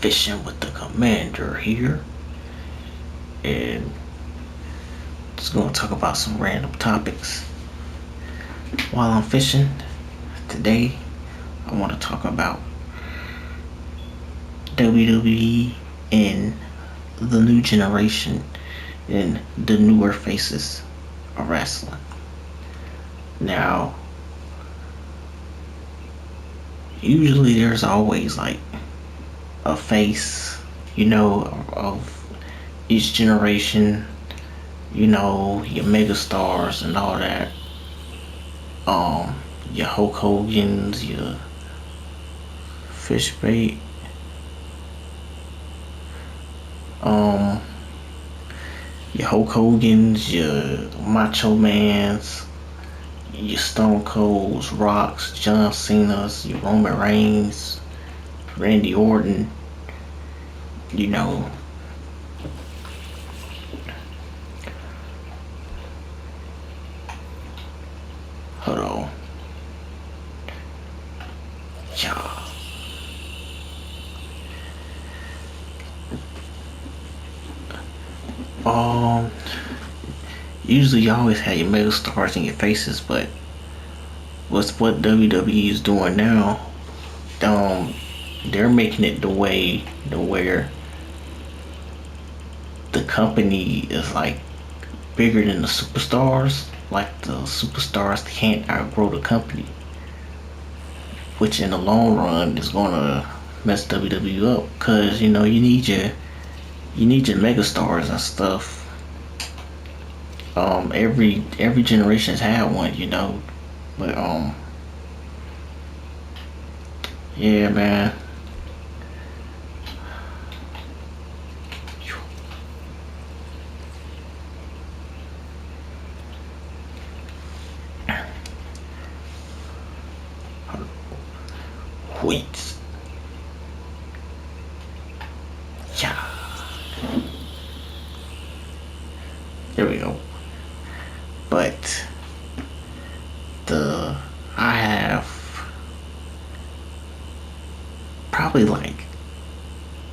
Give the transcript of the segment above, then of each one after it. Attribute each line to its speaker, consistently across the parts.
Speaker 1: Fishing with the Commander here, and just gonna talk about some random topics while I'm fishing. Today, I want to talk about WWE and the new generation and the newer faces of wrestling. Now, usually there's always like a face, of each generation, your megastars and all that. Your Hulk Hogan's, your Fishbait, um, your Hulk Hogan's, your Macho Man's, your Stone Cold's, Rock's, John Cena's, your Roman Reigns, Randy Orton, you know. Hold on. Yeah. Um, Usually you always have your mega stars in your faces, but what's what WWE is doing now? Um, they're making it the way to where the company is like bigger than the superstars. Like the superstars can't outgrow the company, which in the long run is gonna mess WWE up. Cause you need your megastars and stuff. Every generation has had one, but yeah, man. Wait, yeah, there we go. But the I have probably like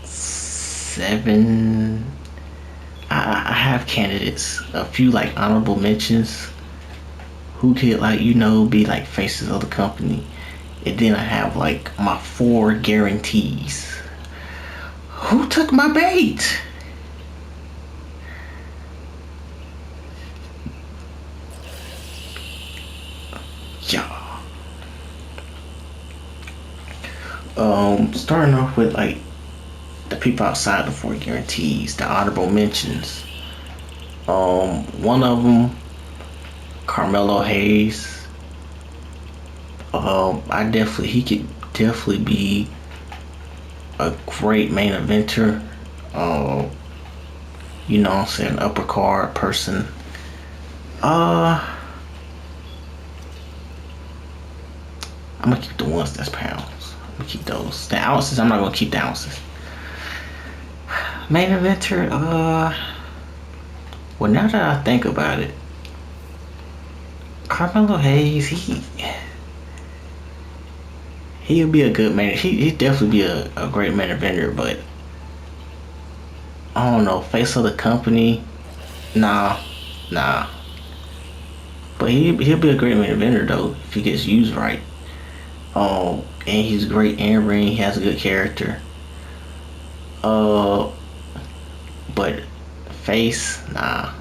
Speaker 1: seven. I have candidates, a few like honorable mentions who could be like faces of the company, and then I have like my four guarantees. Who took my bait? Yeah. Starting off with like the people outside the four guarantees, the honorable mentions. One of them, Carmelo Hayes. I definitely he could definitely be a great main eventer. What I'm saying, upper card person. Uh, I'm gonna keep the ones that's pounds. I'm gonna keep those. The ounces, I'm not gonna keep the ounces. Main eventer. Well, now that I think about it, Carmelo Hayes, he'll be a good man. He'd definitely be a great main eventer, but I don't know, face of the company, nah, nah. But he'll be a great main eventer though if he gets used right. And he's great in ring. He has a good character. Uh, but face, nah.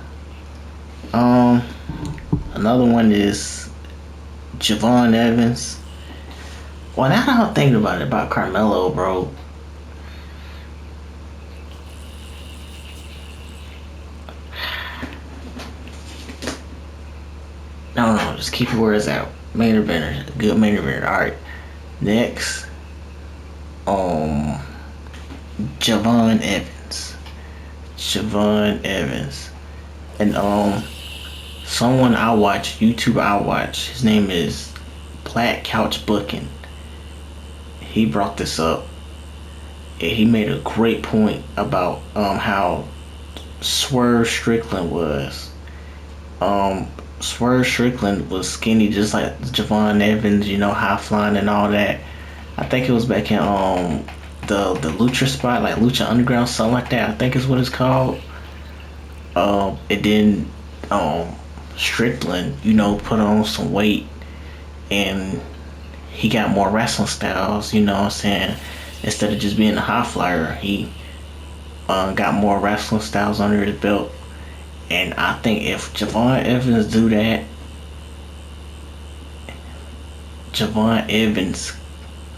Speaker 1: Um, Another one is Javon Evans. Well, now that I'm thinking about it, about Carmelo, bro. No, just keep it where it's at. Main eventer, good main eventer. All right, next, um, Javon Evans. Javon Evans, and someone I watch, YouTube I watch. His name is Black Couch Booking. He brought this up. And he made a great point about how Swerve Strickland was. Um, Swerve Strickland was skinny just like Javon Evans, high flying and all that. I think it was back in the Lucha spot, like Lucha Underground, something like that. I think is what it's called. And then um Strickland, put on some weight, and he got more wrestling styles. You know what I'm saying? Instead of just being a high flyer, he got more wrestling styles under his belt. And I think if Javon Evans do that, Javon Evans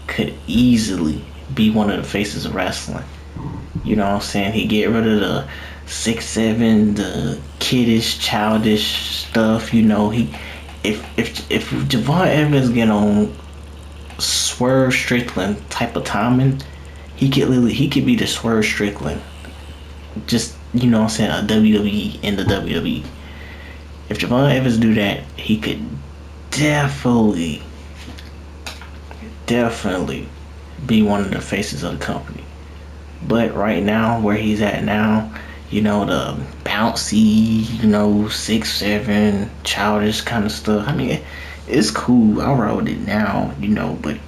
Speaker 1: could easily be one of the faces of wrestling. You know what I'm saying? He get rid of the 6'7", the kiddish, childish stuff. He if Javon Evans get on Swerve Strickland type of timing, he could be the Swerve Strickland. Just what I'm saying, a WWE in the WWE. If Javon Evans do that, he could definitely be one of the faces of the company. But right now, where he's at now, the bouncy, 6'7", childish kind of stuff. I mean, it's cool. I roll it now, but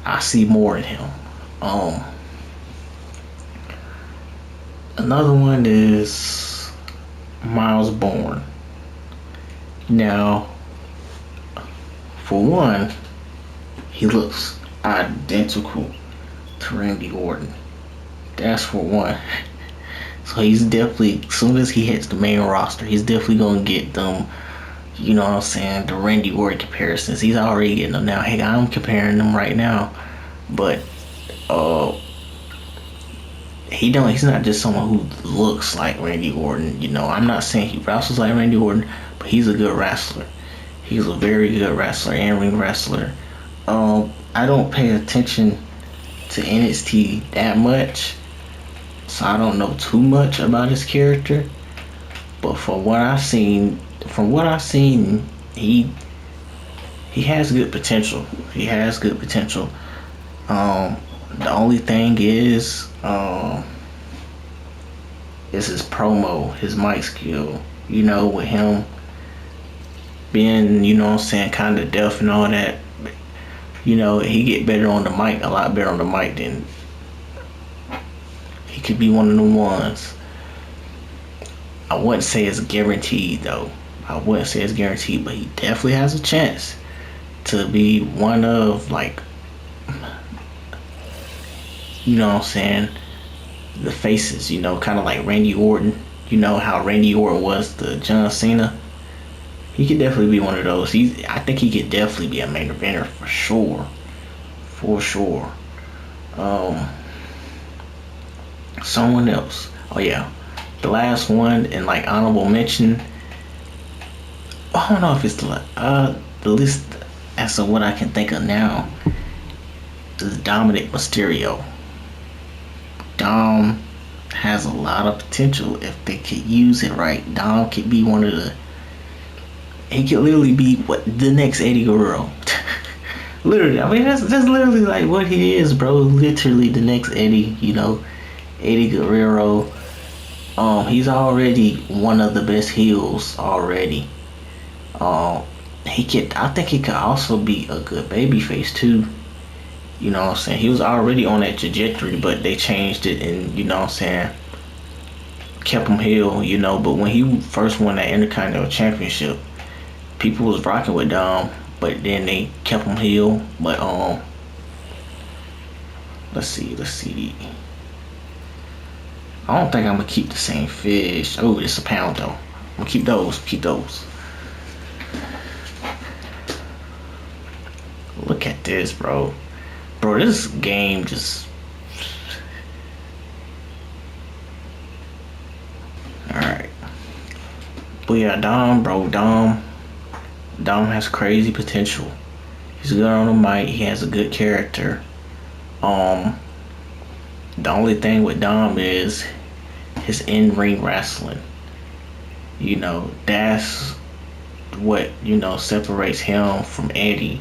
Speaker 1: I see more in him. Another one is Miles Bourne. Now, for one, he looks identical to Randy Orton. That's for one. So he's definitely, as soon as he hits the main roster, he's definitely gonna get them. You know what I'm saying? The Randy Orton comparisons. He's already getting them now. Hey, I'm comparing them right now, but he's not just someone who looks like Randy Orton. I'm not saying he wrestles like Randy Orton, but he's a good wrestler. He's a very good wrestler and ring wrestler. I don't pay attention to NXT that much, so I don't know too much about his character. But from what I've seen, he has good potential. He has good potential. The only thing is his promo, his mic skill. With him being, kind of deaf and all that. He get better on the mic, a lot better on the mic than he could be one of the ones. I wouldn't say it's guaranteed though. But he definitely has a chance to be one of, like, the faces, kind of like Randy Orton. How Randy Orton was the John Cena. He could definitely be one of those. I think he could definitely be a main eventer for sure. For sure. Someone else. Oh yeah. The last one, and like honorable mention. I don't know if it's the list as of what I can think of now is Dominic Mysterio. Dom has a lot of potential if they could use it right. Dom could be one of the. He could literally be the next Eddie Guerrero. Literally, I mean that's literally like what he is, bro. Literally the next Eddie. Eddie Guerrero. He's already one of the best heels already. I think he could also be a good babyface too. You know what I'm saying? He was already on that trajectory, but they changed it and, kept him heel, But when he first won that Intercontinental Championship, people was rocking with Dom, but then they kept him heel. But, let's see. I don't think I'm going to keep the same fish. Oh, it's a pound, though. I'm going to keep those. Look at this, bro. Bro, this game just... Alright. But yeah, Dom has crazy potential. He's good on the mic. He has a good character. The only thing with Dom is his in-ring wrestling. That's what, separates him from Eddie.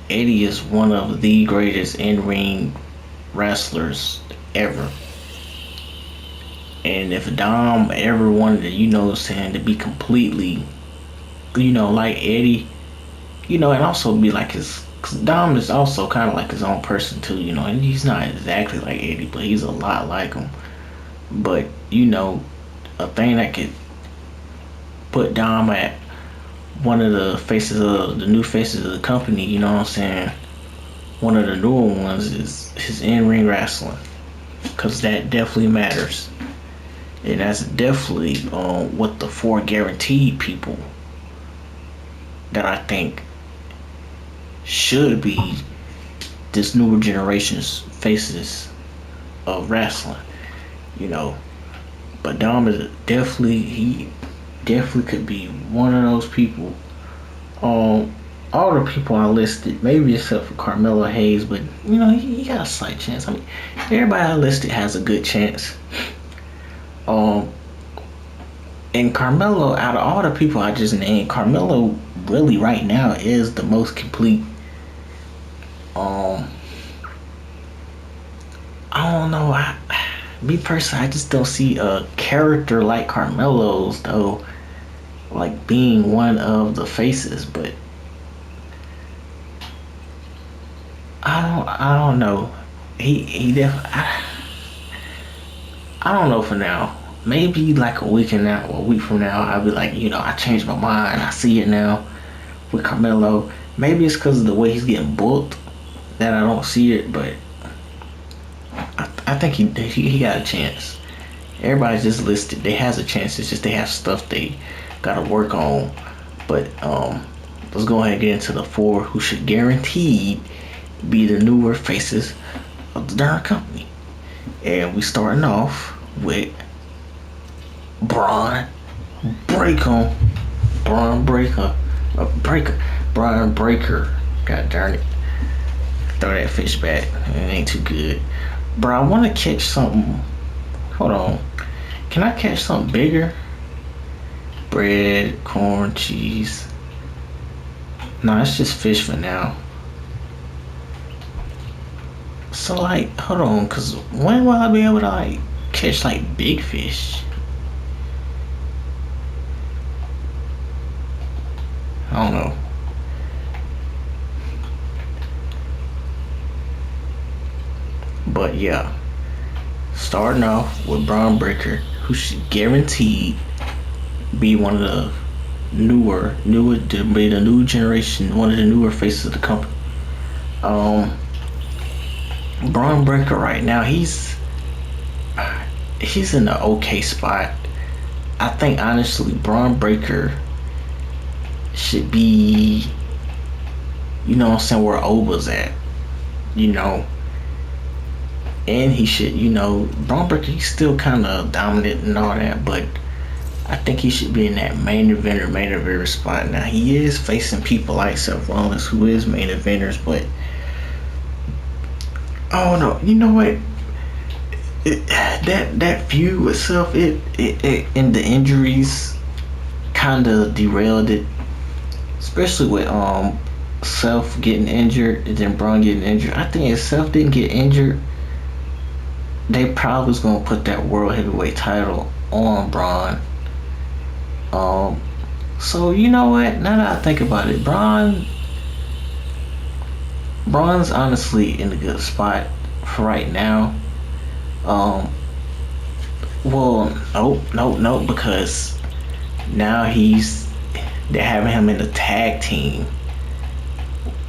Speaker 1: Eddie is one of the greatest in-ring wrestlers ever. And if Dom ever wanted to, to be completely, like Eddie, and also be like his Cause Dom is also kind of like his own person too, you know. And he's not exactly like Eddie, but he's a lot like him. But you know, a thing that could put Dom at one of the faces of the new faces of the company, you know what I'm saying? One of the newer ones is his in-ring wrestling, cause that definitely matters, and that's definitely what the four guaranteed people that I think should be this newer generation's faces of wrestling, you know. But Dom is definitely he definitely could be one of those people. All the people I listed, maybe except for Carmelo Hayes, but you know he got a slight chance. I mean, everybody I listed has a good chance. Um, and Carmelo, out of all the people I just named, Carmelo really right now is the most complete. Um, I don't know. Me personally, I just don't see a character like Carmelo's though, like being one of the faces. But I don't know. He definitely. I don't know for now. Maybe like a week from now, I'll be like, you know, I changed my mind. I see it now with Carmelo. Maybe it's because of the way he's getting booked that I don't see it, but I think he got a chance. Everybody's just listed. They has a chance. It's just they have stuff they gotta work on. But let's go ahead and get into the four who should guaranteed be the newer faces of the darn company. And we starting off with Braun Breaker. Braun Breaker. Braun Breaker. God darn it. Throw that fish back. It ain't too good. Bro, I want to catch something. Hold on. Can I catch something bigger? Bread, corn, cheese. No, it's just fish for now. So, like, hold on. Because when will I be able to, like, catch, like, big fish? I don't know. But yeah, starting off with Braun Breaker, who should guaranteed be one of the be the new generation, one of the newer faces of the company. Braun Breaker right now, he's in an okay spot. I think honestly, Braun Breaker should be, you know what I'm saying, where Oba's at, you know. And he should, you know, Braun Breaker, he's still kind of dominant and all that, but I think he should be in that main eventer spot. Now, he is facing people like Seth Rollins, who is main eventers, but I don't know. You know what? That feud with Seth, it and the injuries kind of derailed it, especially with Seth getting injured and then Braun getting injured. I think if Seth didn't get injured, they probably was gonna put that world heavyweight title on Braun. So you know what? Now that I think about it, Braun's honestly in a good spot for right now. Well, no, because now they're having him in the tag team.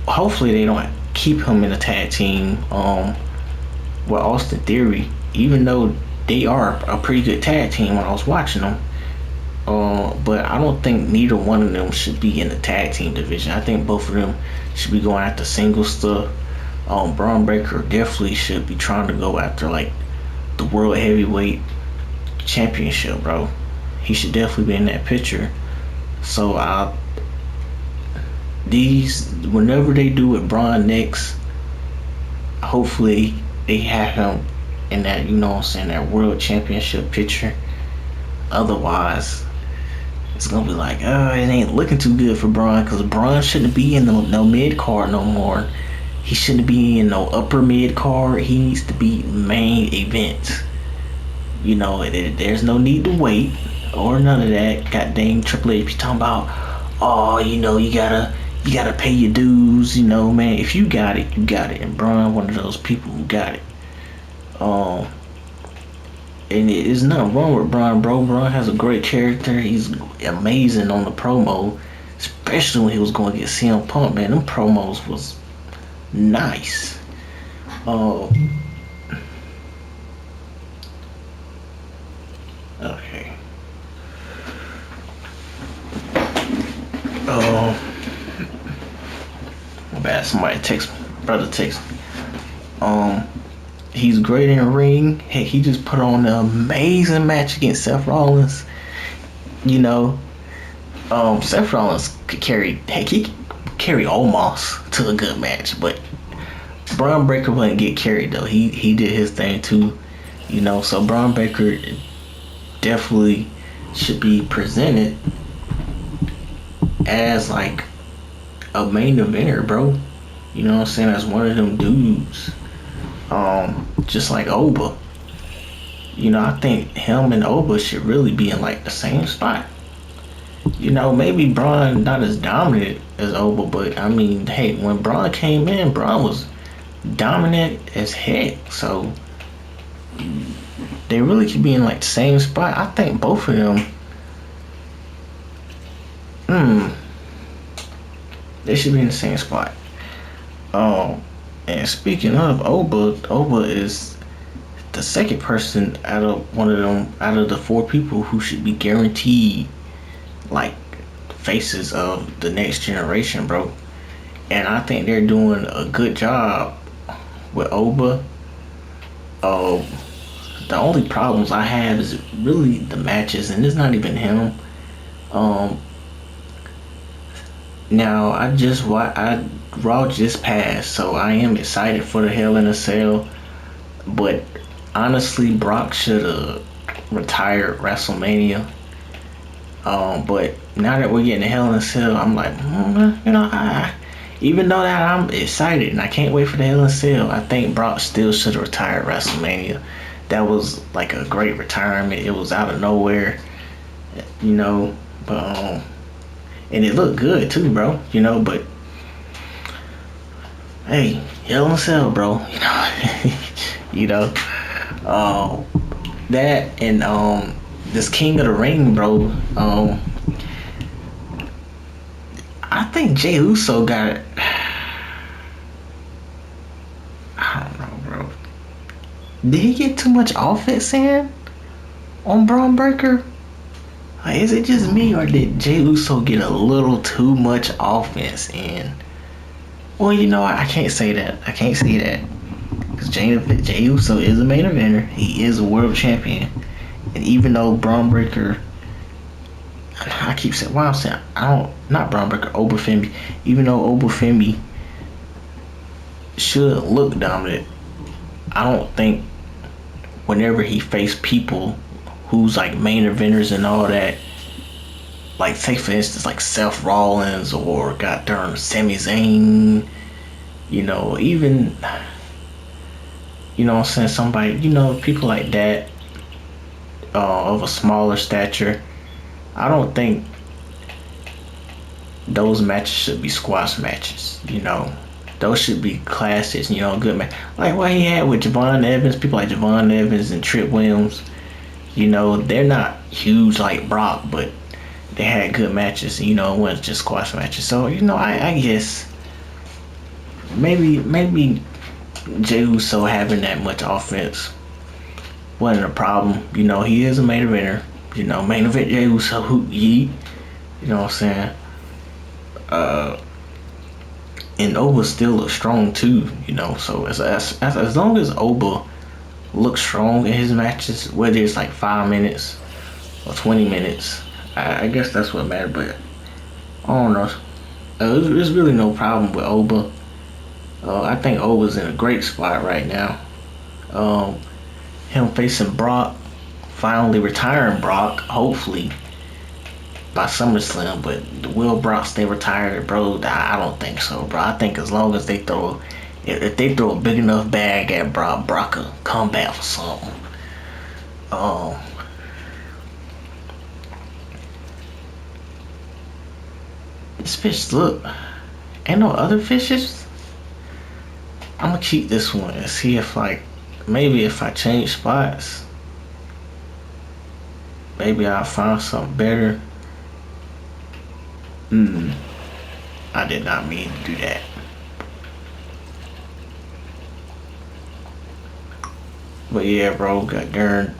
Speaker 1: Hopefully they don't keep him in the tag team. With Austin Theory, even though they are a pretty good tag team when I was watching them. But I don't think neither one of them should be in the tag team division. I think both of them should be going after single stuff. Braun Breaker definitely should be trying to go after like the World Heavyweight Championship, bro. He should definitely be in that picture. So whenever they do it Braun next, hopefully they have him in that, you know what I'm saying, that World Championship picture. Otherwise, it's gonna be like, oh, it ain't looking too good for Braun, because Braun shouldn't be in no mid card no more. He shouldn't be in no upper mid card. He needs to be main event. You know, there's no need to wait or none of that. God dang Triple H be talking about, oh, you know, you gotta You gotta pay your dues, man. If you got it, you got it. And Braun, one of those people who got it. Um, and there's nothing wrong with Braun, bro. Braun has a great character. He's amazing on the promo, especially when he was going to get CM Punk. Man, them promos was nice. Oh, okay. Oh, my bad. Somebody text me. Brother text me. Um, he's great in the ring. Hey, he just put on an amazing match against Seth Rollins. You know, Seth Rollins could carry. Heck, he could carry Omos to a good match, but Braun Breaker wouldn't get carried though. He did his thing too. So Braun Breaker definitely should be presented as like a main eventer, bro. You know what I'm saying? As one of them dudes. Just like Oba. I think him and Oba should really be in like the same spot. Maybe Braun not as dominant as Oba, but I mean, hey, when Braun came in, Braun was dominant as heck. So they really could be in like the same spot. I think both of them. They should be in the same spot. And speaking of Oba is the second person out of the four people who should be guaranteed like faces of the next generation, bro. And I think they're doing a good job with Oba. The only problems I have is really the matches, and it's not even him. Now Raw just passed, so I am excited for the Hell in a Cell. But honestly, Brock should have retired WrestleMania. But now that we're getting the Hell in a Cell, I'm like, even though that I'm excited and I can't wait for the Hell in a Cell, I think Brock still should have retired WrestleMania. That was like a great retirement. It was out of nowhere, but and it looked good too, bro. But hey, Hell in a Cell, bro. That and this King of the Ring, bro. I think Jey Uso got. I don't know, bro. Did he get too much offense in on Braun Breaker? Like, is it just me, or did Jey Uso get a little too much offense in? Well, I can't say that. I can't say that. Because Jey Uso is a main eventer. He is a world champion. And even though Braun Breaker, I keep saying, wow, I'm saying, not Braun Breaker, Oba Femi. Even though Oba Femi should look dominant, I don't think whenever he faced people who's like main eventers and all that, like say for instance like Seth Rollins or goddamn Sami Zayn, even what I'm saying, somebody, people like that, of a smaller stature, I don't think those matches should be squash matches. Those should be classics. Good match like what he had with Javon Evans, people like Javon Evans and Trick Williams. They're not huge like Brock, but they had good matches. It wasn't just squash matches. So I guess maybe Jey Uso having that much offense wasn't a problem. He is a main eventer. Main event Jey Uso, hoot yeet. You know what I'm saying? And Oba still looks strong too. So as long as Oba looks strong in his matches, whether it's like 5 minutes or 20 minutes, I guess that's what matters. But I don't know. There's really no problem with Oba. I think Oba's in a great spot right now. Him facing Brock, finally retiring Brock, hopefully by SummerSlam. But will Brock stay retired, bro? I don't think so, bro. I think as long as they throw, if they throw a big enough bag at Brock will come back for something. This bitch, look, Ain't no other fishes? I'm gonna keep this one and see if like maybe if I change spots, maybe I'll find something better. I did not mean to do that. But yeah, bro, got darn.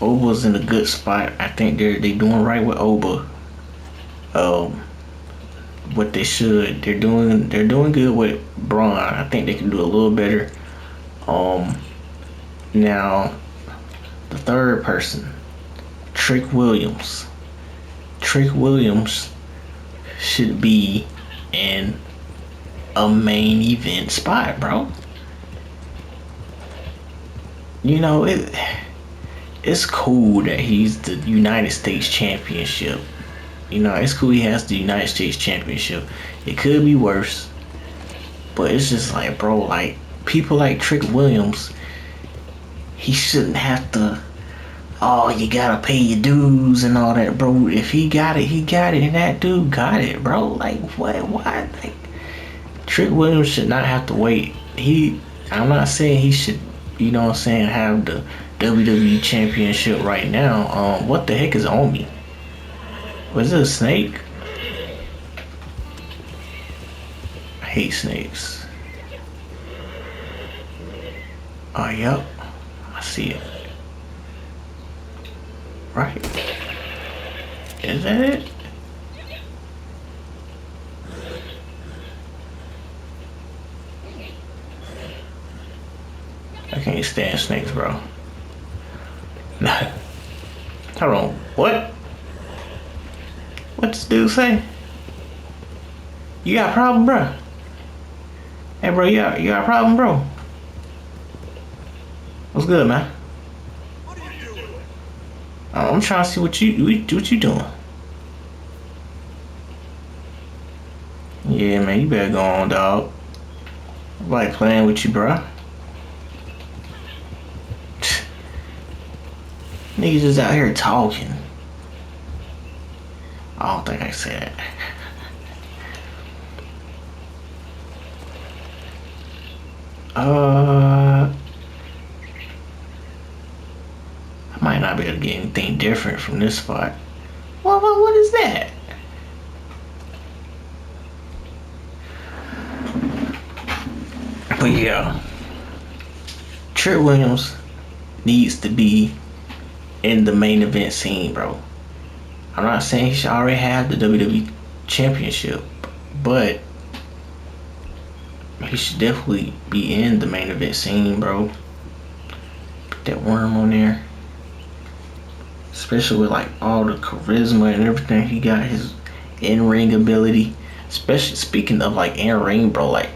Speaker 1: Oba's in a good spot. I think they doing right with Oba. Um, what they should. They're doing good with Braun. I think they can do a little better. Um, Now the third person, Trick Williams. Trick Williams should be in a main event spot, bro. You know it's cool that he's the United States Championship. You know, it's cool he has the United States Championship. It could be worse, but it's just like, bro, like people like Trick Williams, he shouldn't have to. Oh, you gotta pay your dues and all that, bro. If he got it, he got it, and that dude got it, bro. Like what? Why? Like Trick Williams should not have to wait. I'm not saying he should, you know what I'm saying, have the WWE Championship right now. What the heck is on me? Was it a snake? I hate snakes. Oh, yep. I see it. Right. Is that it? I can't stand snakes, bro. Hold on. What? What this dude say? You got a problem, bro? Hey, bro, you got a problem, bro? What's good, man? I'm trying to see what you doing. Yeah, man, you better go on, dog. Nobody playing with you, bro. Niggas just out here talking. I don't think I said it. I might not be able to get anything different from this spot. What is that? But yeah, Trick Williams needs to be in the main event scene, bro. I'm not saying he should already have the WWE Championship, but he should definitely be in the main event scene, bro. Put that worm on there. Especially with like all the charisma and everything he got, his in-ring ability. Especially speaking of like in-ring, bro, like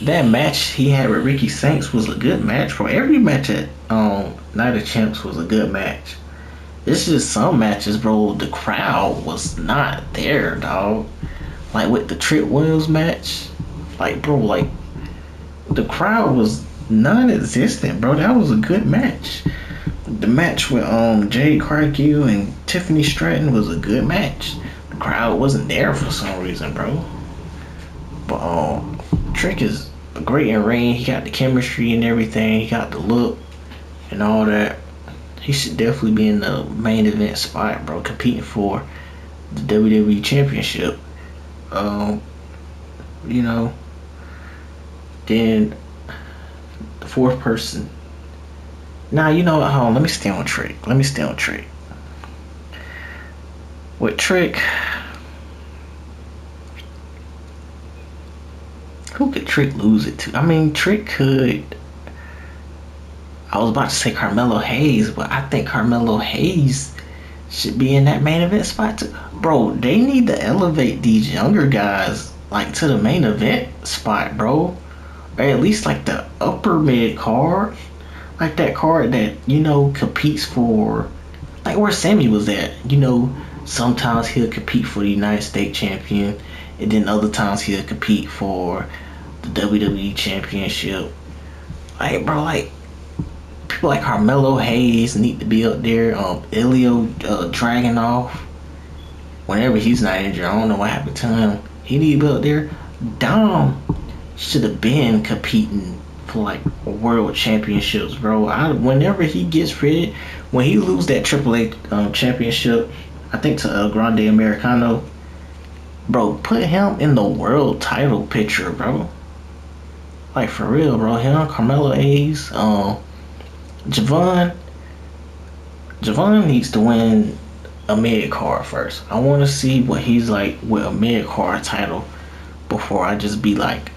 Speaker 1: that match he had with Ricky Saints was a good match, bro. Every match at Night of Champs was a good match. It's just some matches, bro, the crowd was not there, dog. Like with the Trick Williams match, like, bro, like the crowd was non-existent, bro. That was a good match. The match with Jade Cargill and Tiffany Stratton was a good match. The crowd wasn't there for some reason, bro. But Trick is great in ring. He got the chemistry and everything. He got the look and all that. He should definitely be in the main event spot, bro, competing for the WWE Championship. You know, then the fourth person. Now, you know what? Hold on, let me stay on Trick. With Trick, who could Trick lose it to? I mean, Trick could. I was about to say Carmelo Hayes, but I think Carmelo Hayes should be in that main event spot too. Bro, they need to elevate these younger guys like to the main event spot, bro. Or at least like the upper mid card. Like that card that, you know, competes for like where Sammy was at. You know, sometimes he'll compete for the United States champion, and then other times he'll compete for the WWE Championship. Like, bro, like people like Carmelo Hayes need to be up there. Ilya Dragunov. whenever he's not injured. I don't know what happened to him. He need to be up there. Dom should have been competing for like world championships, bro. Whenever he gets ready, when he lose that AAA championship, I think to Grande Americano, bro, put him in the world title picture, bro. Like for real, bro. Him, Carmelo Hayes, Javon. Javon needs to win a mid card first. I want to see what he's like with a mid card title before I just be like,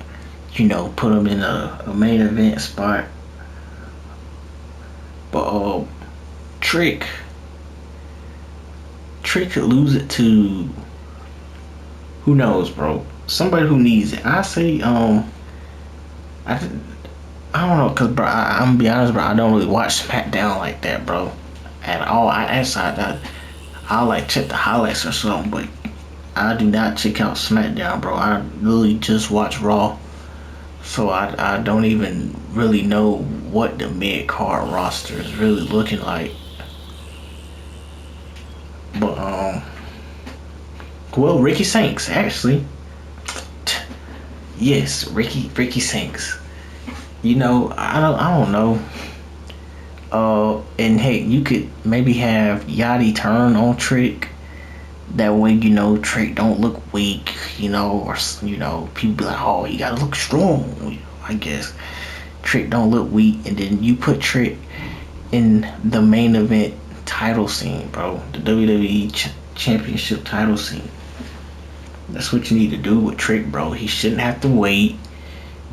Speaker 1: put him in a main event spot. But Trick could lose it to who knows, bro. Somebody who needs it. I say I don't know, cause bro, I'm gonna be honest, bro. I don't really watch SmackDown like that, bro, at all. I like check the highlights or something, but I do not check out SmackDown, bro. I really just watch Raw, so I don't even really know what the mid card roster is really looking like. But well, Ricky Sanks actually. Yes, Ricky Sanks. I don't know. And hey, you could maybe have Yachty turn on Trick. That way, Trick don't look weak, or people be like, oh, you gotta look strong. I guess Trick don't look weak, and then you put Trick in the main event title scene, bro. The WWE Championship title scene. That's what you need to do with Trick, bro. He shouldn't have to wait.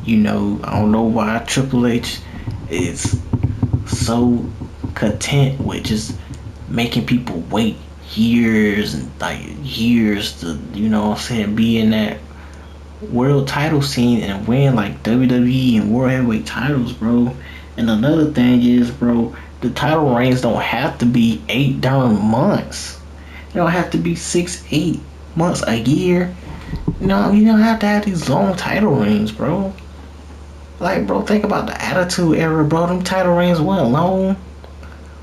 Speaker 1: I don't know why Triple H is so content with just making people wait years and like years to, be in that world title scene and win like WWE and World Heavyweight titles, bro. And another thing is, bro, the title reigns don't have to be 8 darn months. It don't have to be 6-8 months, a year. You don't have to have these long title reigns, bro. Like, bro, think about the Attitude Era, bro. Them title reigns weren't long.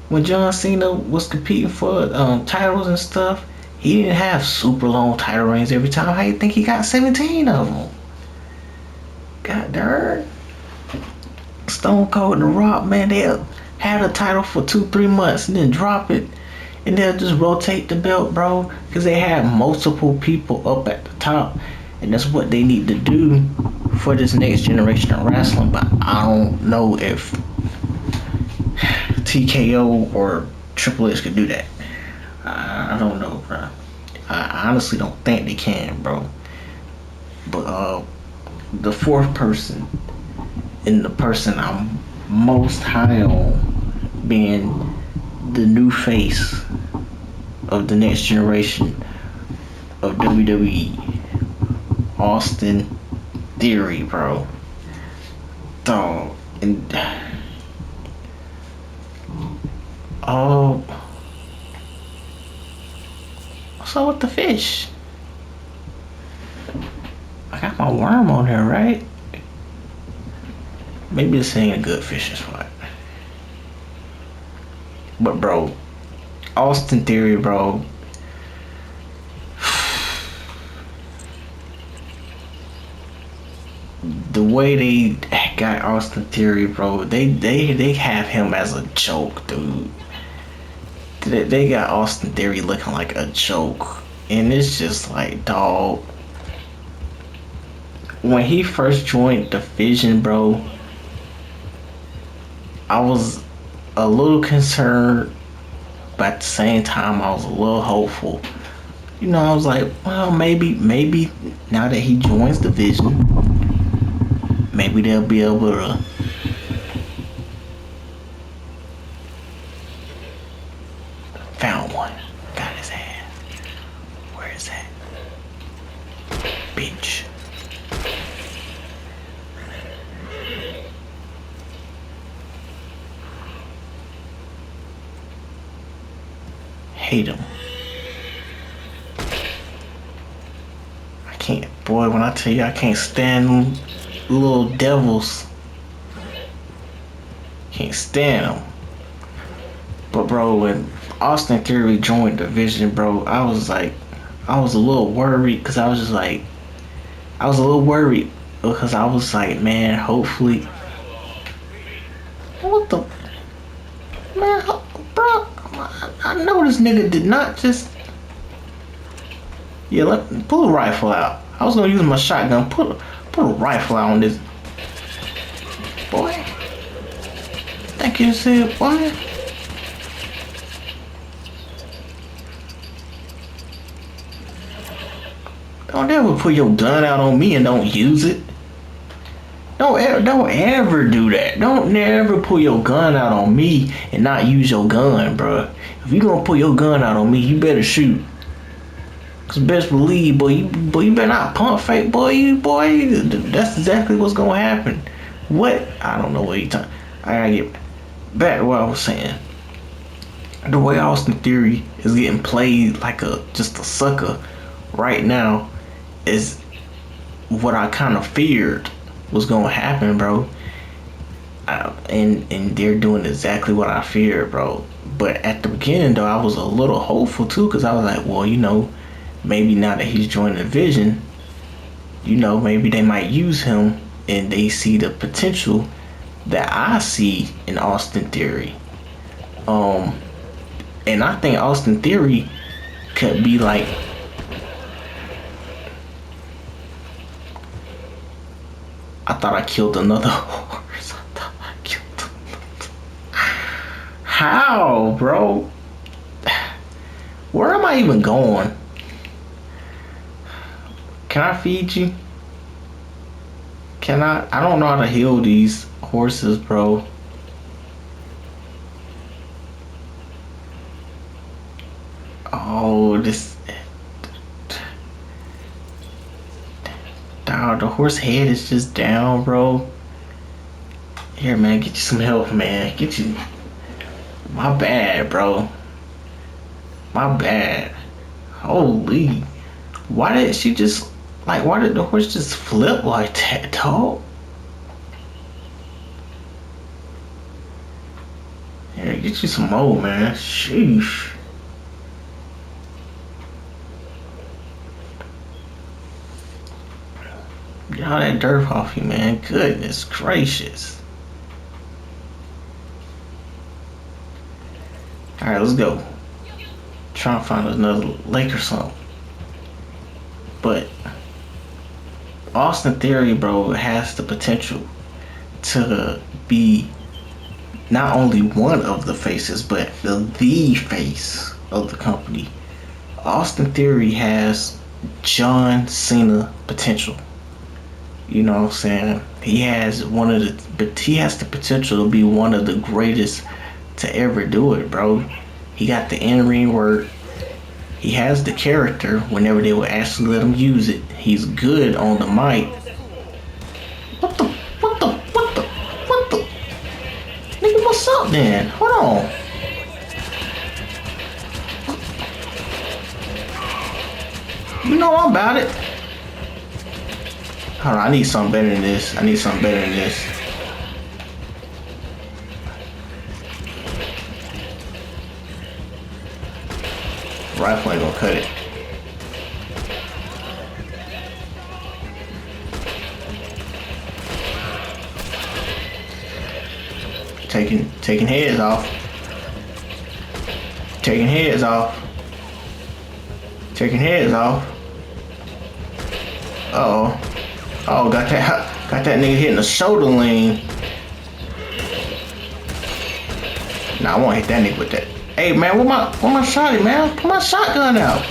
Speaker 1: When John Cena was competing for titles and stuff, he didn't have super long title reigns every time. How you think he got 17 of them? God darn. Stone Cold and The Rock, man, they'll have a title for 2-3 months and then drop it. And they'll just rotate the belt, bro. Because they have multiple people up at the top. And that's what they need to do for this next generation of wrestling. But I don't know if TKO or Triple H could do that. I don't know, bro. I honestly don't think they can, bro. But the fourth person, and the person I'm most high on being the new face of the next generation of WWE, Austin Theory, bro. Dog. And what's up with the fish? I got my worm on here, right? Maybe this ain't a good fishing spot. But bro, Austin Theory, bro. The way they got Austin Theory, bro, they have him as a joke, dude. They got Austin Theory looking like a joke, and it's just like, dog. When he first joined the Vision, bro, I was a little concerned, but at the same time, I was a little hopeful. I was like, well, maybe now that he joins the Vision, maybe they'll be able to found one. Got his ass. Where is that? Bitch. Hate him. I can't, boy, when I tell you I can't stand them little devils. Can't stand them. But bro, when Austin Theory joined the Vision, bro, I was I was a little worried because I was just like, I was a little worried because I was like, man, hopefully. What the man, bro? I know this nigga did not just. Yeah, pull a rifle out. I was gonna use my shotgun. Put a rifle out on this boy. Thank you, said boy. Don't ever put your gun out on me and don't use it. Don't ever do that. Don't never pull your gun out on me and not use your gun, bro. If you gonna pull your gun out on me, you better shoot. Cause best believe, boy, you better not pump fake, boy. That's exactly what's gonna happen. What? I don't know what you talking. I gotta get back to what I was saying. The way Austin Theory is getting played like just a sucker right now is what I kind of feared was gonna happen, bro. And they're doing exactly what I feared, bro. But at the beginning, though, I was a little hopeful too, because I was like, well, maybe now that he's joined the Vision, maybe they might use him and they see the potential that I see in Austin Theory. And I think Austin Theory could be like, I thought I killed another horse. How, bro? Where am I even going? Can I feed you? Can I? I don't know how to heal these horses, bro. Oh, this. Dog, the horse head is just down, bro. Here, man, get you some help, man. Get you. My bad, bro. My bad. Holy. Why did she just. Why did the horse just flip like that, dog? Here, get you some more, man. Sheesh. Get all that dirt off you, man. Goodness gracious. Alright, let's go. Trying to find another lake or something. But Austin Theory, bro, has the potential to be not only one of the faces, but the face of the company. Austin Theory has John Cena potential. You know what I'm saying? He has the potential to be one of the greatest to ever do it, bro. He got the in-ring work. He has the character whenever they will actually let him use it. He's good on the mic. What the? Nigga, what's up then? Hold on. You know I'm about it. Hold on, I need something better than this. Rifle ain't gonna cut it. Taking heads off. Taking heads off. Uh-oh. Oh, got that nigga hitting the shoulder lean. Nah, I won't hit that nigga with that. Hey man, where my shotty, man? Put my shotgun out.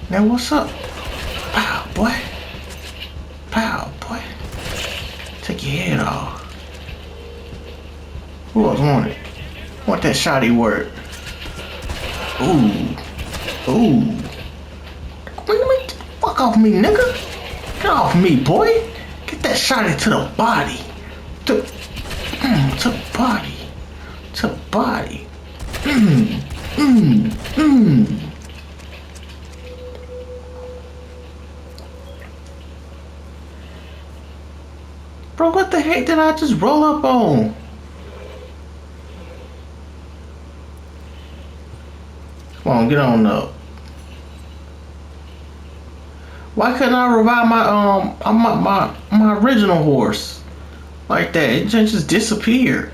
Speaker 1: Man, what's up? Pow, boy. Take your head off. Who else want it? Want that shotty work? Ooh. Fuck off me, nigga. Get off me, boy. Get that shotty to the body. To the body. Bro, What the heck did I just roll up on? Come on, get on up. Why couldn't I revive my original horse like that? It just disappeared.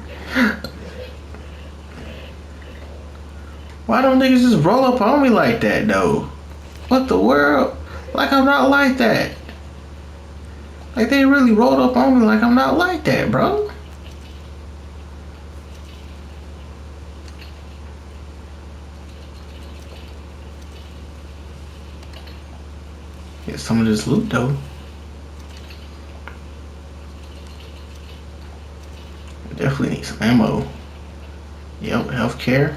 Speaker 1: Why don't niggas just roll up on me like that though? What the world? Like I'm not like that. Like they really rolled up on me like I'm not like that, bro. Get some of this loot though. Definitely need some ammo. Yep, healthcare.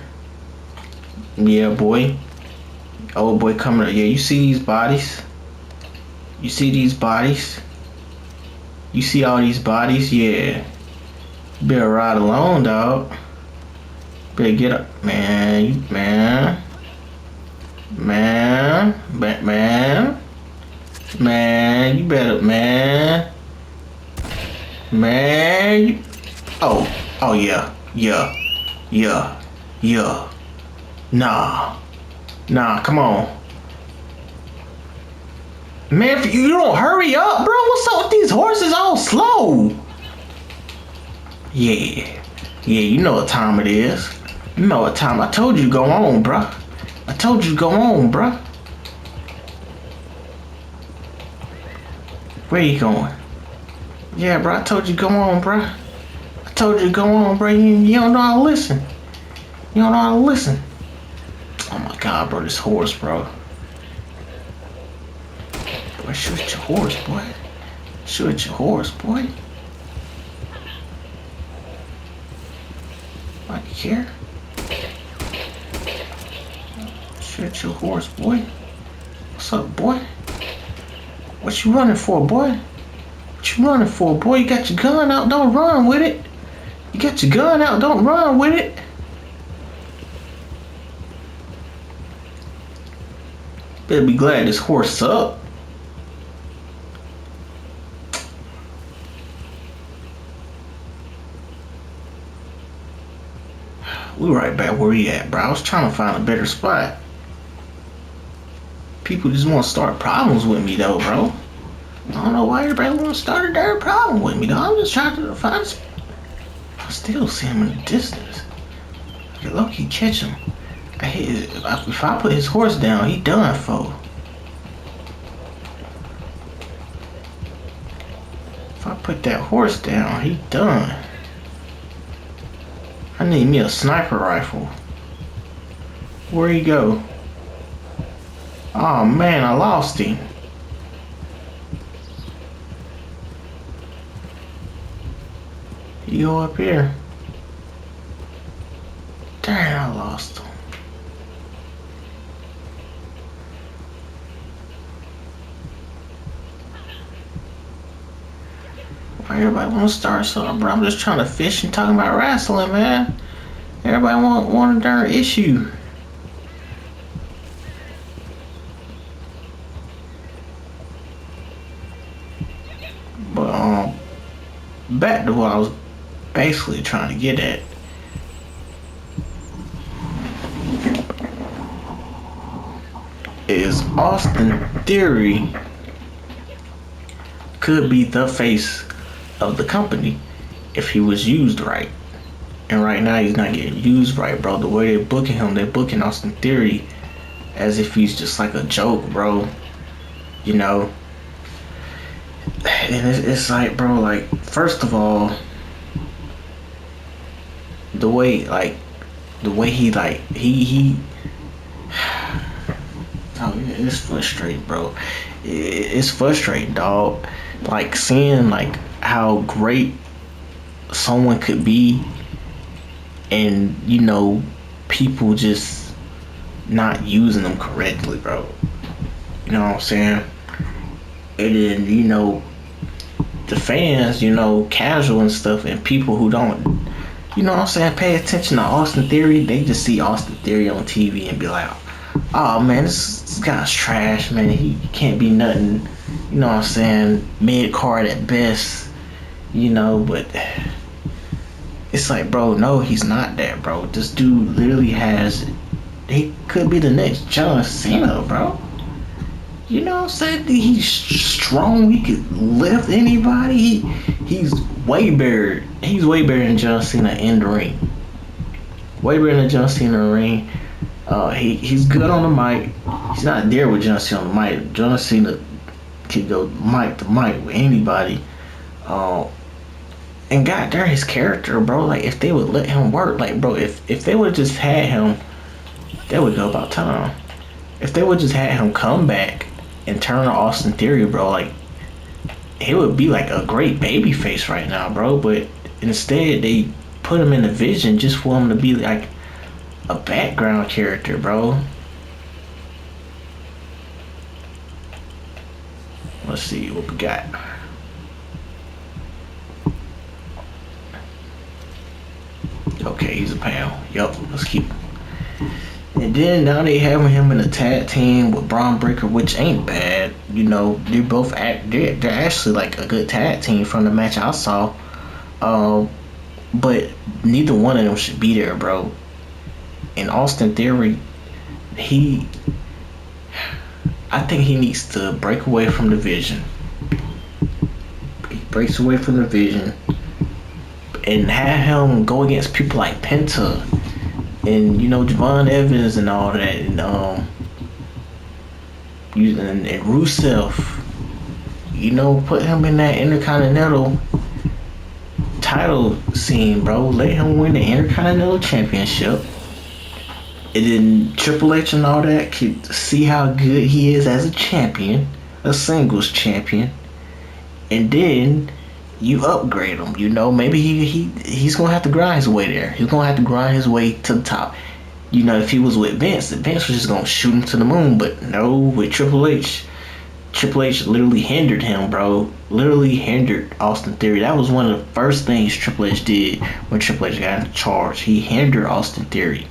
Speaker 1: Yeah, boy. Old boy coming up. Yeah, you see these bodies? You see these bodies? You see all these bodies? Yeah. You better ride alone, dog. Better get up. Man, man. Man. Man. Man, you better, man. Man, you... Oh, yeah. Yeah. Nah, come on. Man, if you don't hurry up, bro, what's up with these horses all slow? Yeah, you know what time it is. You know what time. I told you go on, bro. Where you going? Yeah, bro, I told you go on, bro. You don't know how to listen. Oh my God, bro, this horse, bro. Boy, shoot your horse, boy. Like here. Shoot your horse, boy. What's up, boy? What you running for, boy? You got your gun out, don't run with it. Better be glad this horse up. We right back where we at, bro. I was trying to find a better spot. People just want to start problems with me, though, bro. I don't know why everybody want to start a damn problem with me, though. I'm just trying to find a spot. I still see him in the distance. I can low-key catch him. If I put his horse down, he done for. If I put that horse down, he done. I need me a sniper rifle. Where'd he go? Oh man, I lost him. He go up here. Darn, I lost him. Why everybody want to start something, bro? I'm just trying to fish and talking about wrestling, man. Everybody want a darn issue. But back to what I was basically trying to get at. Is Austin Theory could be the face of the company if he was used right. And right now he's not getting used right, bro. The way they're booking him, they're booking Austin Theory as if he's just like a joke, bro. You know? And it's like, bro, like, first of all, the way he oh, it's frustrating, bro. It's frustrating, dog. Like, seeing, like, how great someone could be and, you know, people just not using them correctly, bro. You know what I'm saying? And then, you know, the fans, you know, casual and stuff, and people who don't, you know what I'm saying, pay attention to Austin Theory, they just see Austin Theory on TV and be like, oh man, this guy's trash, man. He can't be nothing, you know what I'm saying, mid-card at best. But it's like, bro, no, he's not that, bro. This dude literally has. He could be the next John Cena, bro. You know what I'm saying? He's strong. He could lift anybody. He's way better. He's way better than John Cena in the ring. Way better than John Cena in the ring. He's good on the mic. He's not there with John Cena on the mic. John Cena can go mic to mic with anybody. And God damn his character, bro. Like if they would let him work, like bro, if they would just had him, that would go about time. If they would just had him come back and turn on Austin Theory, bro, like he would be like a great baby face right now, bro. But instead they put him in the Vision just for him to be like a background character, bro. Let's see what we got. Okay, he's a pal. Yup, let's keep him. And then now they having him in a tag team with Braun Breaker, which ain't bad. They're both they're actually like a good tag team from the match I saw. But neither one of them should be there, bro. And Austin Theory, I think he needs to break away from the Vision. He breaks away from the Vision and have him go against people like Penta and Javon Evans and all that, and Rusev. Put him in that Intercontinental title scene, bro. Let him win the Intercontinental Championship, and then Triple H and all that could see how good he is as a champion, a singles champion, and then you upgrade him. Maybe he's gonna have to grind his way there. He's gonna have to grind his way to the top. If he was with Vince was just gonna shoot him to the moon. But no, with Triple H literally hindered him, bro. Literally hindered Austin Theory. That was one of the first things Triple H did when Triple H got in charge. He hindered Austin Theory.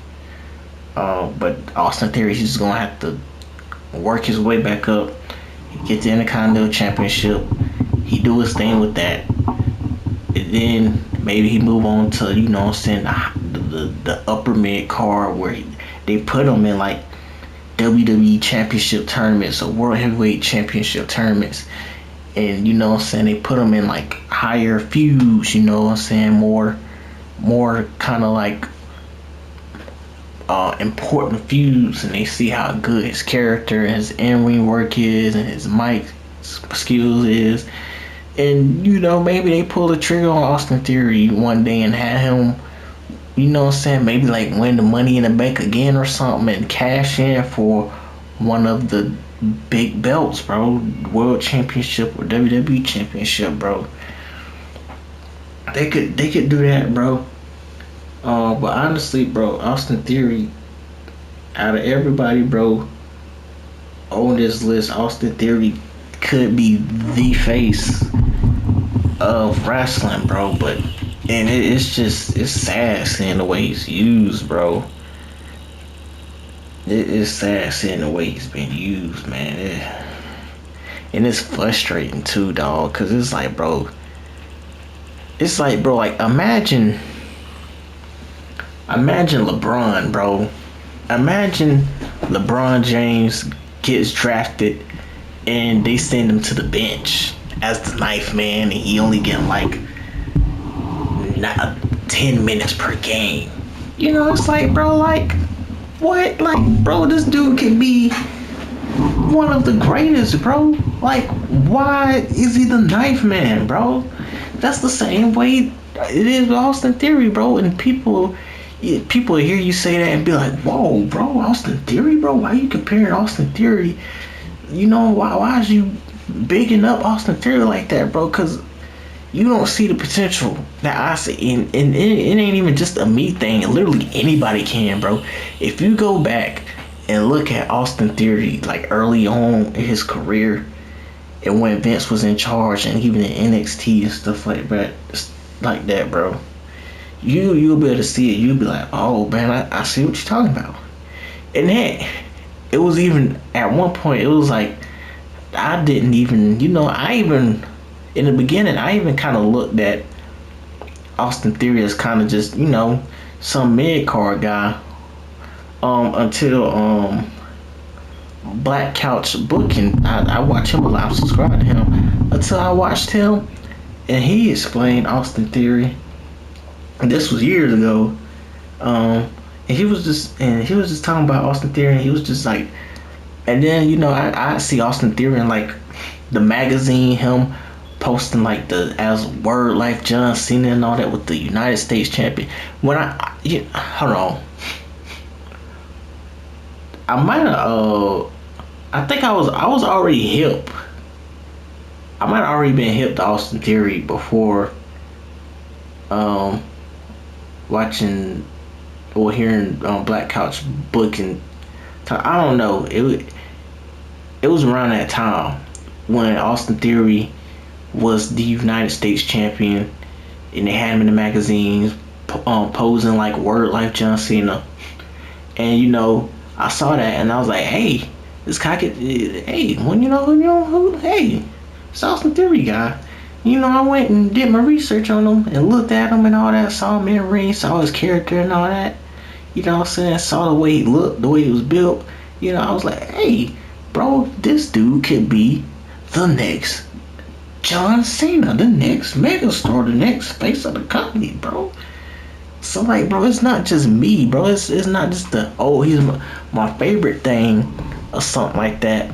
Speaker 1: But Austin Theory, he's just gonna have to work his way back up, get the Intercontinental Championship. He do his thing with that, and then maybe he move on to the upper mid card where they put him in like WWE Championship tournaments or World Heavyweight Championship tournaments, and they put him in like higher feuds. More kind of like important feuds, and they see how good his character and his in-ring work is and his mic skills is. And maybe they pull the trigger on Austin Theory one day and have him, maybe like win the Money in the Bank again or something and cash in for one of the big belts, bro. World Championship or WWE Championship, bro. They could do that, bro. But honestly, bro, Austin Theory, out of everybody, bro, on this list, Austin Theory could be the face of wrestling, bro. But it's sad seeing the way he's used, bro. It is sad seeing the way he's been used, man. And it's frustrating too, dog, because it's like, bro, like imagine LeBron, bro. Imagine LeBron James gets drafted and they send him to the bench as the ninth man, and he only getting like 10 minutes per game. It's like, bro, like, what? Like, bro, this dude can be one of the greatest, bro. Like, why is he the ninth man, bro? That's the same way it is with Austin Theory, bro. And people hear you say that and be like, whoa, bro, Austin Theory, bro? Why are you comparing Austin Theory? Why is you bigging up Austin Theory like that, bro? Because you don't see the potential that I see. And it ain't even just a me thing. Literally anybody can, bro. If you go back and look at Austin Theory, like early on in his career, and when Vince was in charge, and even in NXT and stuff like that, bro, you'll be able to see it. You'll be like, oh man, I see what you're talking about. And then it was even at one point, it was like I didn't even, I even in the beginning, I even kind of looked at Austin Theory as kind of just, some mid card guy. Until Black Couch Booking, I watch him a lot. I'm subscribed to him until I watched him, and he explained Austin Theory. And this was years ago. And he was just talking about Austin Theory, and he was just like, and then I see Austin Theory in like the magazine, him posting like the as Word Life John Cena and all that with the United States champion. When hold on, I might have I think I was already hip. I might have already been hip to Austin Theory before watching or hearing Black Couch Booking. I don't know. It was around that time when Austin Theory was the United States champion, and they had him in the magazines, posing like Word Life John Cena. And I saw that and I was like, hey, this guy could, hey, hey, it's Austin Theory guy. I went and did my research on him and looked at him and all that, saw him in the ring, saw his character and all that. What I'm saying? Saw the way he looked, the way he was built. I was like, hey, bro, this dude could be the next John Cena, the next megastar, the next face of the company, bro. So like, bro, it's not just me, bro. It's not just he's my favorite thing or something like that.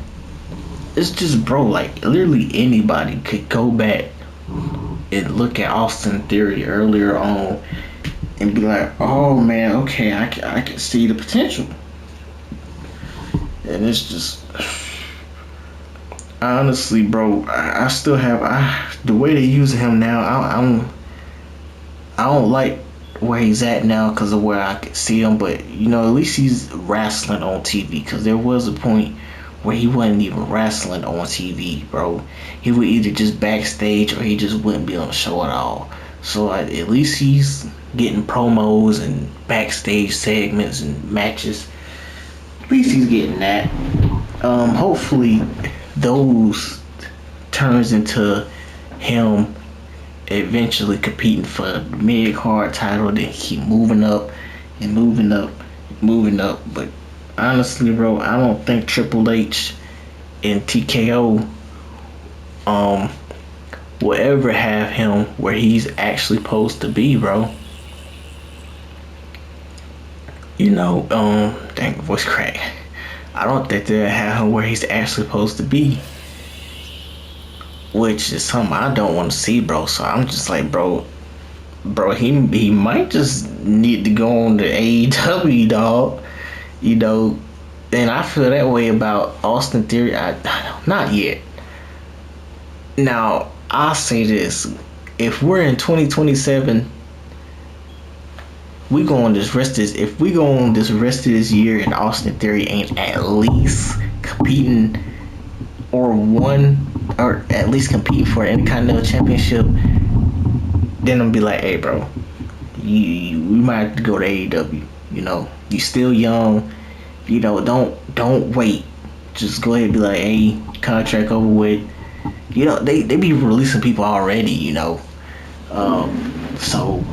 Speaker 1: It's just, bro, like literally anybody could go back and look at Austin Theory earlier on and be like, oh man, okay, I can see the potential. And it's just, honestly, bro, I still have the way they use him now. I don't like where he's at now because of where I could see him, but at least he's wrestling on TV. Because there was a point where he wasn't even wrestling on TV, bro. He would either just backstage or he just wouldn't be on the show at all. So at least he's getting promos and backstage segments and matches. At least he's getting that. Hopefully those turns into him eventually competing for the mid card title, then keep moving up and moving up and moving up. But honestly, bro, I don't think Triple H and TKO will ever have him where he's actually supposed to be, bro. Dang, voice crack. I don't think they'll have him where he's actually supposed to be, which is something I don't want to see, bro. So I'm just like, bro, he might just need to go on to AEW, dog. And I feel that way about Austin Theory. Not yet. Now, I'll say this. If we're in 2027, if we go on this rest of this year and Austin Theory ain't at least competing or at least competing for any kind of championship, then I'll be like, hey, bro, we might have to go to AEW. You still young. Don't wait. Just go ahead and be like, hey, contract over with. They be releasing people already, so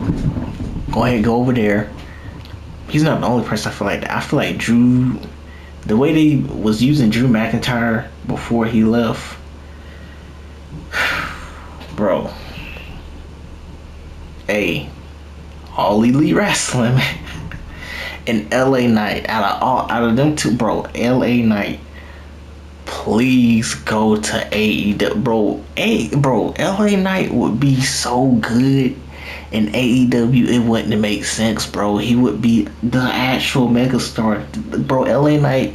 Speaker 1: go ahead and go over there. He's not the only person I feel like that. I feel like Drew, the way they was using Drew McIntyre before he left, bro. Hey, All Elite Wrestling and LA Knight, out of them two, bro, LA Knight, please go to AEW, bro. LA Knight would be so good in AEW, it wouldn't make sense, bro. He would be the actual megastar, bro. LA Knight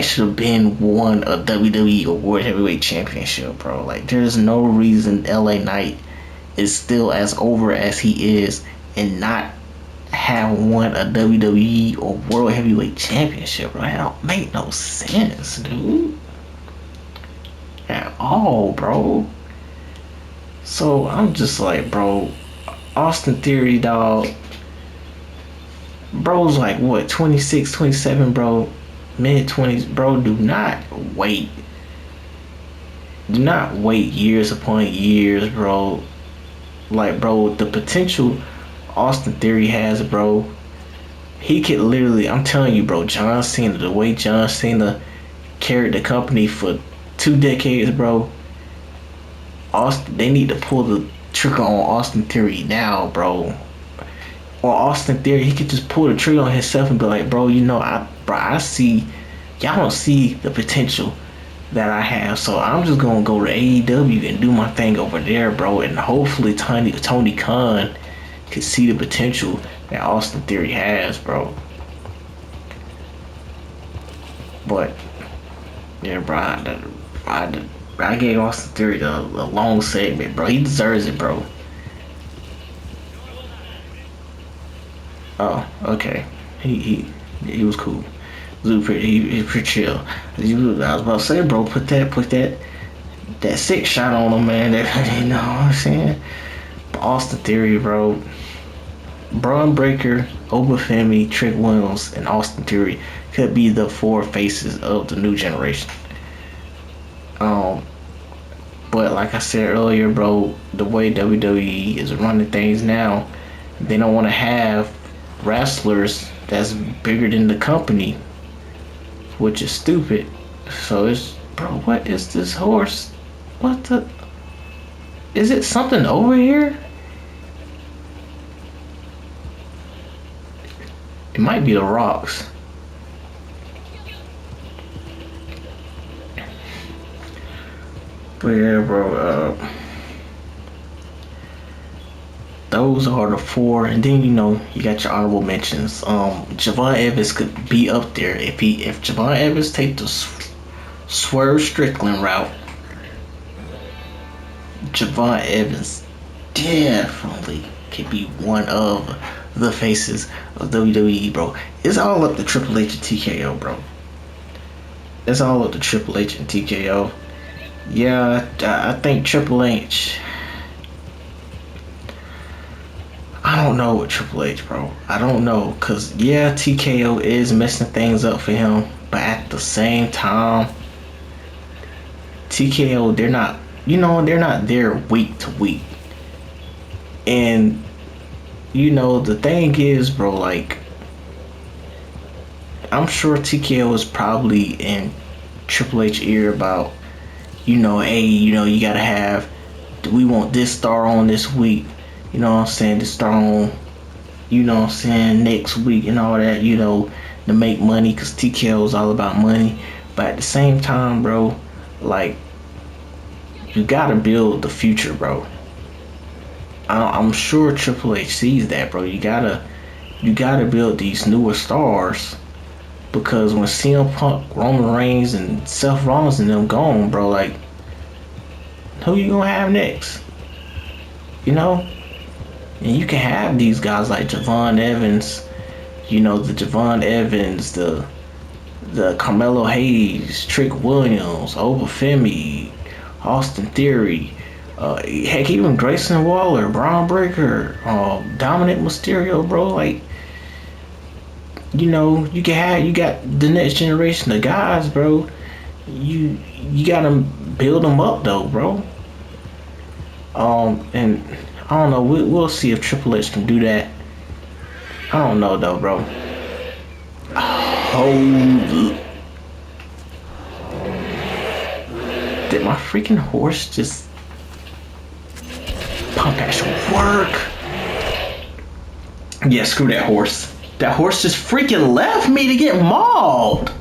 Speaker 1: should have been won a WWE or World Heavyweight Championship, bro. Like, there's no reason LA Knight is still as over as he is and not have won a WWE or World Heavyweight Championship, bro. That don't make no sense, dude. At all, bro. So I'm just like, bro, Austin Theory, dog. Bro's like, what, 26, 27, bro? Mid-20s, bro. Do not wait Do not wait years upon years, bro. Like, bro, the potential Austin Theory has, bro. He could literally, I'm telling you, bro, John Cena, the way John Cena carried the company for 2 decades, bro. Austin, they need to pull the trigger on Austin Theory now, bro. Or Austin Theory, he could just pull the trigger on himself and be like, bro, I see, y'all don't see the potential that I have, so I'm just gonna go to AEW and do my thing over there, bro. And hopefully, Tony Khan can see the potential that Austin Theory has, bro. But yeah, bro, I gave Austin Theory a long segment, bro. He deserves it, bro. Oh, okay. He was cool. He pretty chill. I was about to say, bro, put that 6 shot on him, man. That, you know what I'm saying? But Austin Theory, bro. Braun Breaker, Obafemi, Trick Williams, and Austin Theory could be the 4 faces of the new generation. Um, but like I said earlier, bro, the way WWE is running things now, they don't want to have wrestlers that's bigger than the company, which is stupid. So it's, bro, what is this horse? What the? Is it something over here? It might be the rocks. But yeah, bro, those are the 4, and then you got your honorable mentions. Javon Evans could be up there if Javon Evans take the Swerve Strickland route. Javon Evans definitely could be one of the faces of WWE, bro. It's all up to Triple H and TKO, bro. It's all up to Triple H and TKO. Yeah, I think Triple H. I don't know with Triple H, bro. I don't know, cause yeah, TKO is messing things up for him, but at the same time, TKO, they're not there week to week. And the thing is, bro, like, I'm sure TKO is probably in Triple H ear about, hey, you gotta have, we want this star on this week, you know what I'm saying, this star on, next week and all that, to make money, because TKO is all about money. But at the same time, bro, like, you gotta build the future, bro. I'm sure Triple H sees that, bro. You gotta build these newer stars, because when CM Punk, Roman Reigns, and Seth Rollins and them gone, bro, like, who you gonna have next? And you can have these guys like Javon Evans, the Javon Evans, the Carmelo Hayes, Trick Williams, Obafemi, Austin Theory, heck, even Grayson Waller, Braun Breaker, Dominic Mysterio, bro. Like, you got the next generation of guys, bro. You gotta build them up, though, bro. And I don't know. We'll see if Triple H can do that. I don't know, though, bro. Holy. Did my freaking horse just pump actual work? Yeah, screw that horse. That horse just freaking left me to get mauled.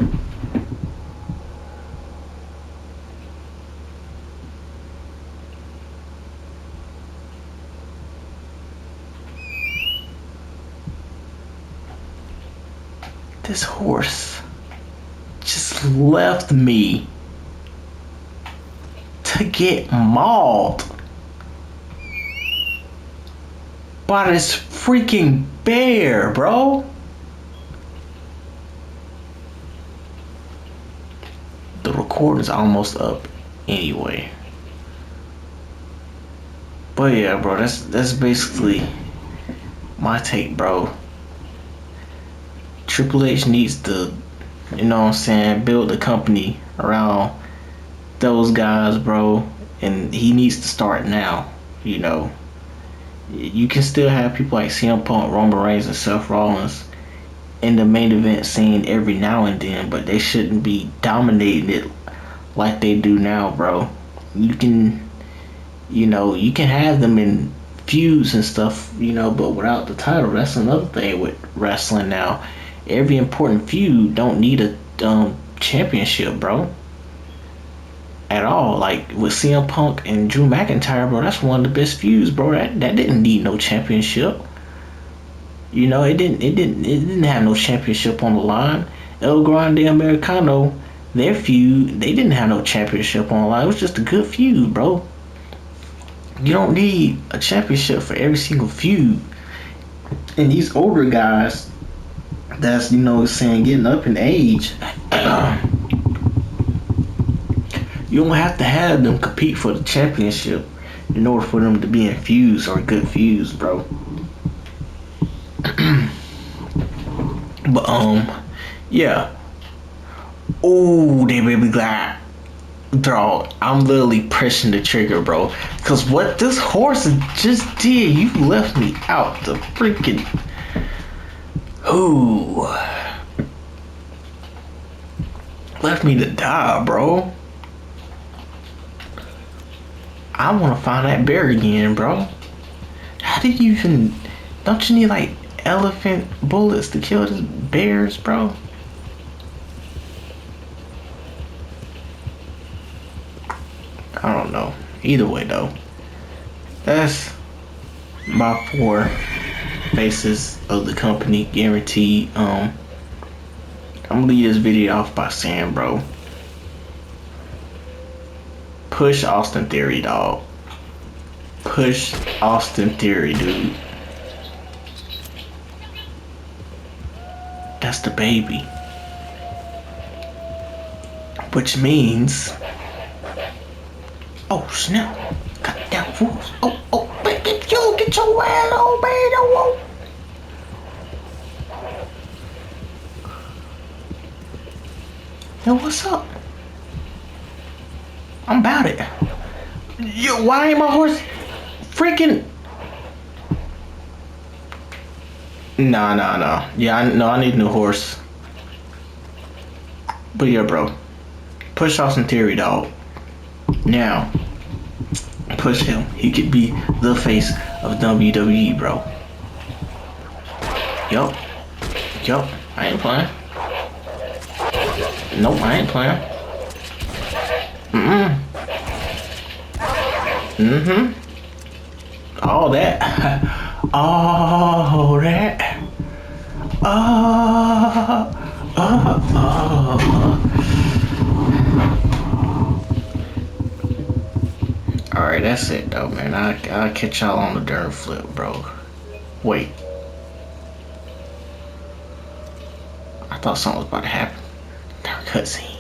Speaker 1: This horse just left me to get mauled by this freaking bear, bro. The recording's almost up anyway. But yeah, bro, that's basically my take, bro. Triple H needs to, build the company around those guys, bro, and he needs to start now. You know, you can still have people like CM Punk, Roman Reigns, and Seth Rollins in the main event scene every now and then, but they shouldn't be dominating it like they do now, bro. You can, you can have them in feuds and stuff, but without the title, that's another thing with wrestling now. Every important feud don't need a championship, bro. At all. Like with CM Punk and Drew McIntyre, bro, that's one of the best feuds, bro. That didn't need no championship. It didn't have no championship on the line. El Grande Americano, their feud, they didn't have no championship on the line. It was just a good feud, bro. You don't need a championship for every single feud. And these older guys that's getting up in age, you don't have to have them compete for the championship in order for them to be in feuds or good feuds, bro. But yeah. Oh, they baby glad. Bro, I'm literally pressing the trigger, bro. Cause what this horse just did, you left me out the freaking. Ooh. Left me to die, bro. I wanna find that bear again, bro. How did you even. Don't you need like elephant bullets to kill these bears, bro? I don't know. Either way, though, that's my 4 faces of the company guaranteed. I'm gonna leave this video off by saying, bro, push Austin Theory, dog. Push Austin Theory, dude. That's the baby. Which means. Oh snap! Goddamn fools! Oh, get your ass on, man! Oh. Yo, what's up? I'm about it. Yo, why ain't my horse freaking? Nah. Yeah, I need a new horse. But yeah, bro, push Austin Theory, dog. Now, push him. He could be the face of WWE, bro. Yup. I ain't playing. Nope, I ain't playing. All that. All that. Alright, that's it though, man. I'll catch y'all on the darn flip, bro. Wait. I thought something was about to happen. Darn cutscene.